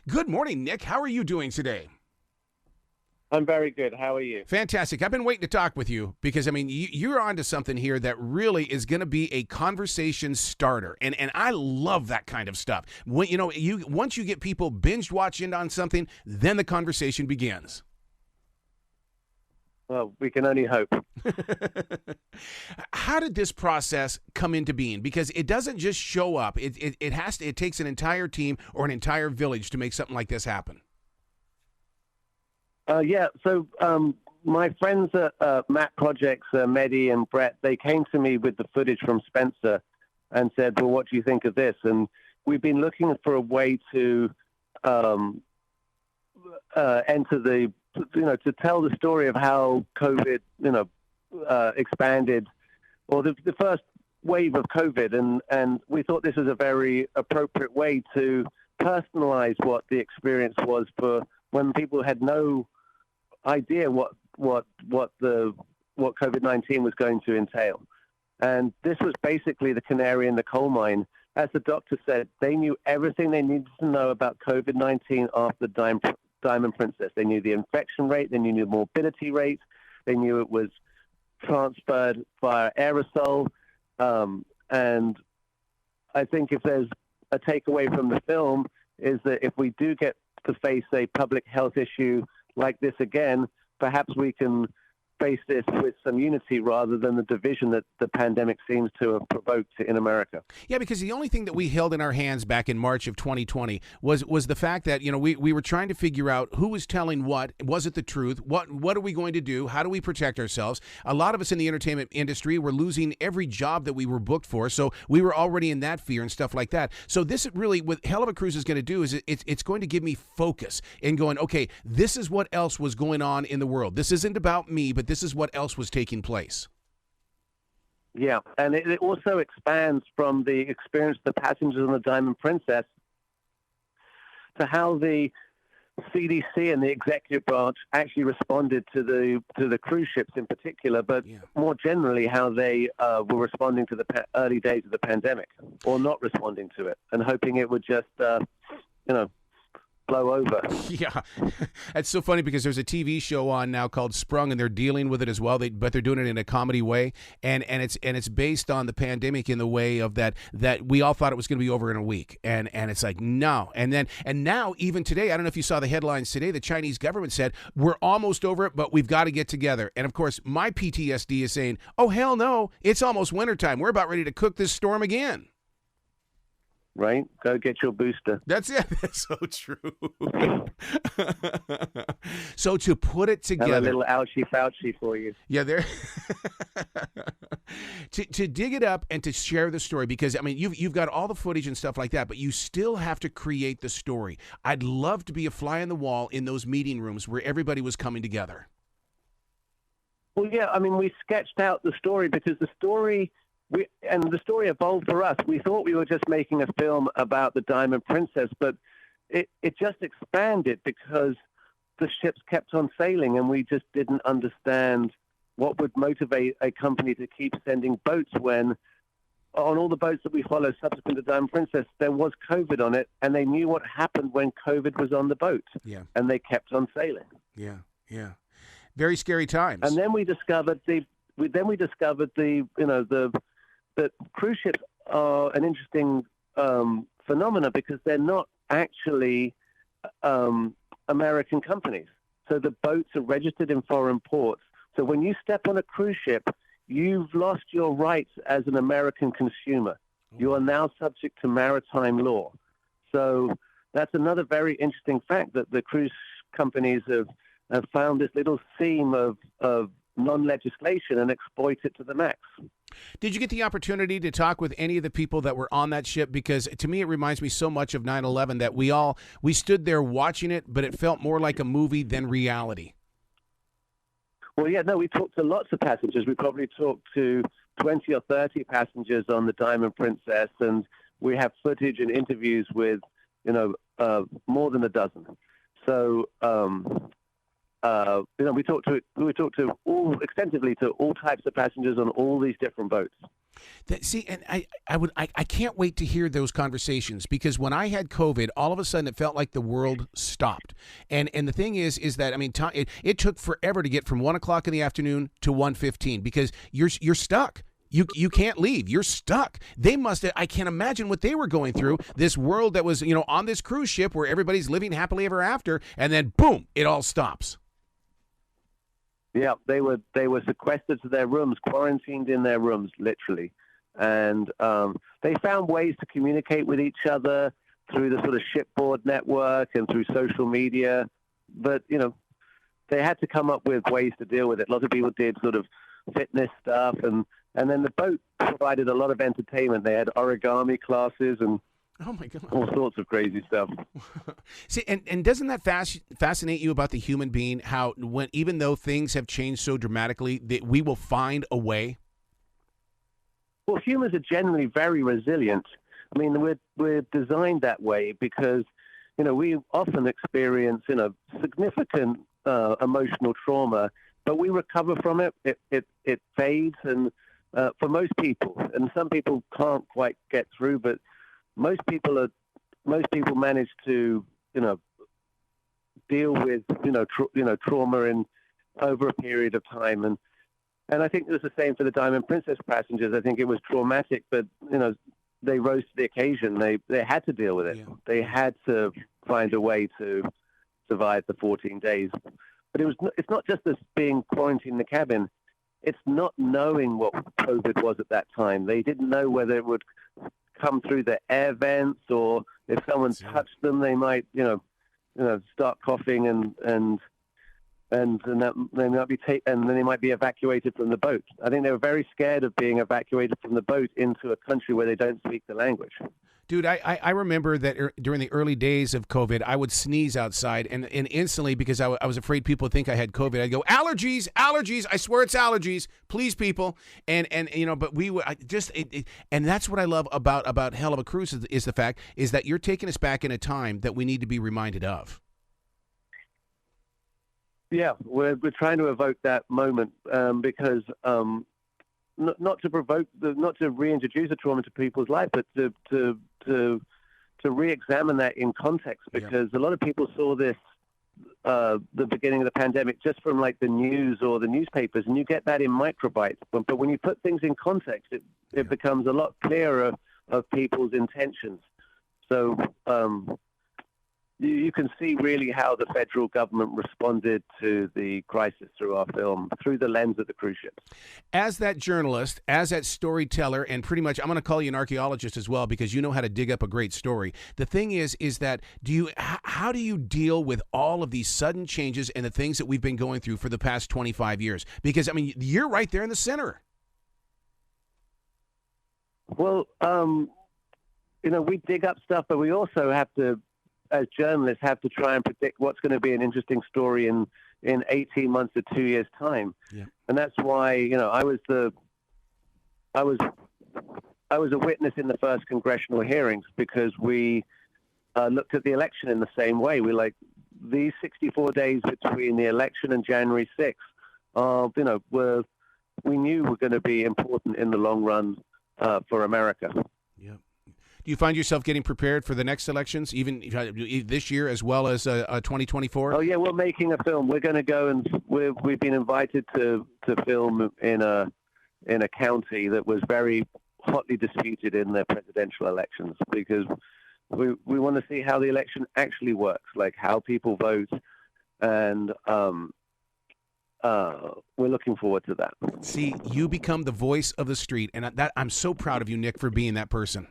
Good morning, Nick. How are you doing today? I'm very good. How are you? Fantastic. I've been waiting to talk with you because, I mean, you're onto something here that really is going to be a conversation starter. And I love that kind of stuff. When, once you get people binge watching on something, then the conversation begins. Well, we can only hope. How did this process come into being? Because it doesn't just show up. It takes an entire team or an entire village to make something like this happen. So my friends at Matt Projects, Mehdi and Brett, they came to me with the footage from Spencer and said, well, what do you think of this? And we've been looking for a way to to tell the story of how COVID, expanded, or the first wave of COVID. And we thought this was a very appropriate way to personalize what the experience was for when people had no idea what COVID-19 was going to entail. And this was basically the canary in the coal mine. As the doctor said, they knew everything they needed to know about COVID-19 after Diamond Princess. They knew the infection rate, they knew the morbidity rate, they knew it was transferred via aerosol. And I think if there's a takeaway from the film is that if we do get to face a public health issue like this again, perhaps we can face this with some unity rather than the division that the pandemic seems to have provoked in America. Yeah, because the only thing that we held in our hands back in March of 2020 was the fact that, we were trying to figure out who was telling what. Was it the truth? What are we going to do? How do we protect ourselves? A lot of us in the entertainment industry were losing every job that we were booked for, so we were already in that fear and stuff like that. So this really, what Hell of a Cruise is going to do is it's going to give me focus in going, okay, this is what else was going on in the world. This isn't about me, but this is what else was taking place. Yeah, and it also expands from the experience of the passengers on the Diamond Princess to how the CDC and the executive branch actually responded to the cruise ships in particular, but more generally how they were responding to the early days of the pandemic, or not responding to it, and hoping it would just, blow over. Yeah, that's so funny because there's a TV show on now called Sprung, and they're dealing with it as well. But they're doing it in a comedy way, and it's based on the pandemic in the way of that we all thought it was going to be over in a week, and it's like no, and now even today, I don't know if you saw the headlines today. The Chinese government said we're almost over it, but we've got to get together. And of course, my PTSD is saying, oh hell no, it's almost wintertime. We're about ready to cook this storm again. Right? Go get your booster. That's it. That's so true. So to put it together. And a little ouchie Fauci for you. Yeah, there. to dig it up and to share the story, because, I mean, you've got all the footage and stuff like that, but you still have to create the story. I'd love to be a fly on the wall in those meeting rooms where everybody was coming together. Well, yeah, I mean, we sketched out the story because the story evolved for us. We thought we were just making a film about the Diamond Princess, but it just expanded because the ships kept on sailing, and we just didn't understand what would motivate a company to keep sending boats when on all the boats that we follow subsequent to Diamond Princess, there was COVID on it, and they knew what happened when COVID was on the boat. Yeah. And they kept on sailing. Yeah, yeah. Very scary times. And then we discovered that cruise ships are an interesting phenomena because they're not actually American companies. So the boats are registered in foreign ports. So when you step on a cruise ship, you've lost your rights as an American consumer. You are now subject to maritime law. So that's another very interesting fact that the cruise companies have found this little seam of non-legislation and exploit it to the max. Did you get the opportunity to talk with any of the people that were on that ship? Because to me, it reminds me so much of 9/11 that we stood there watching it, but it felt more like a movie than reality. Well, yeah, no, we talked to lots of passengers. We probably talked to 20 or 30 passengers on the Diamond Princess, and we have footage and interviews with, more than a dozen. So, we talked to extensively to all types of passengers on all these different boats. See, and I can't wait to hear those conversations, because when I had COVID, all of a sudden it felt like the world stopped. And the thing is that, I mean, it took forever to get from 1 o'clock in the afternoon to 1:15, because you're stuck. You can't leave. You're stuck. They must have, I can't imagine what they were going through. This world that was, on this cruise ship where everybody's living happily ever after, and then boom, it all stops. Yeah, they were sequestered to their rooms, quarantined in their rooms, literally. And they found ways to communicate with each other through the sort of shipboard network and through social media. But, they had to come up with ways to deal with it. Lots of people did sort of fitness stuff. And then the boat provided a lot of entertainment. They had origami classes and oh my God, all sorts of crazy stuff. See, and doesn't that fascinate you about the human being? How even though things have changed so dramatically, that we will find a way. Well, humans are generally very resilient. I mean, we're designed that way because, we often experience, significant emotional trauma, but we recover from it. It fades, and for most people, and some people can't quite get through, but most people manage to, deal with, trauma in over a period of time, and I think it was the same for the Diamond Princess passengers. I think it was traumatic, but they rose to the occasion. They had to deal with it. Yeah. They had to find a way to survive the 14 days. But it's not just this being quarantined in the cabin. It's not knowing what COVID was at that time. They didn't know whether it would come through the air vents, or if someone touched them, they might, start coughing and that they might be and then they might be evacuated from the boat. I think they were very scared of being evacuated from the boat into a country where they don't speak the language. Dude, I remember that during the early days of COVID, I would sneeze outside, and instantly, because I was afraid people would think I had COVID, I'd go, allergies, I swear it's allergies, please, people. And but we were and that's what I love about Hell of a Cruise is the fact is that you're taking us back in a time that we need to be reminded of. Yeah, we're trying to evoke that moment because not to provoke, not to reintroduce a trauma to people's life, but to re-examine that in context, because a lot of people saw this the beginning of the pandemic just from like the news or the newspapers, and you get that in microbites. But when you put things in context, it becomes a lot clearer of people's intentions. So you can see really how the federal government responded to the crisis through our film, through the lens of the cruise ships. As that journalist, as that storyteller, and pretty much I'm going to call you an archaeologist as well, because you know how to dig up a great story. The thing is that how do you deal with all of these sudden changes and the things that we've been going through for the past 25 years? Because, I mean, you're right there in the center. Well, we dig up stuff, but we also have to, as journalists, have to try and predict what's going to be an interesting story in 18 months or 2 years' time. Yeah. And that's why, I was a witness in the first congressional hearings, because we looked at the election in the same way. We these 64 days between the election and January 6th, we knew were going to be important in the long run for America. Yeah. Do you find yourself getting prepared for the next elections, even this year as well as 2024? Oh yeah, we're making a film. We're going to go, and we've been invited to film in a county that was very hotly disputed in the presidential elections, because we want to see how the election actually works, like how people vote, and we're looking forward to that. See, you become the voice of the street, and I'm so proud of you, Nick, for being that person.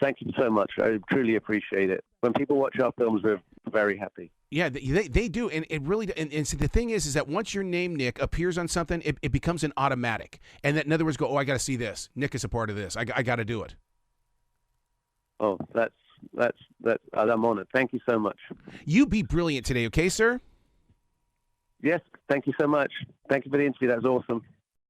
Thank you so much. I truly appreciate it. When people watch our films, we're very happy. Yeah, they do, and it really. And so the thing is that once your name, Nick, appears on something, it becomes an automatic. And that, in other words, I got to see this. Nick is a part of this. I got to do it. Oh, that's I'm honored. Thank you so much. You be brilliant today, okay, sir? Yes, thank you so much. Thank you for the interview. That was awesome.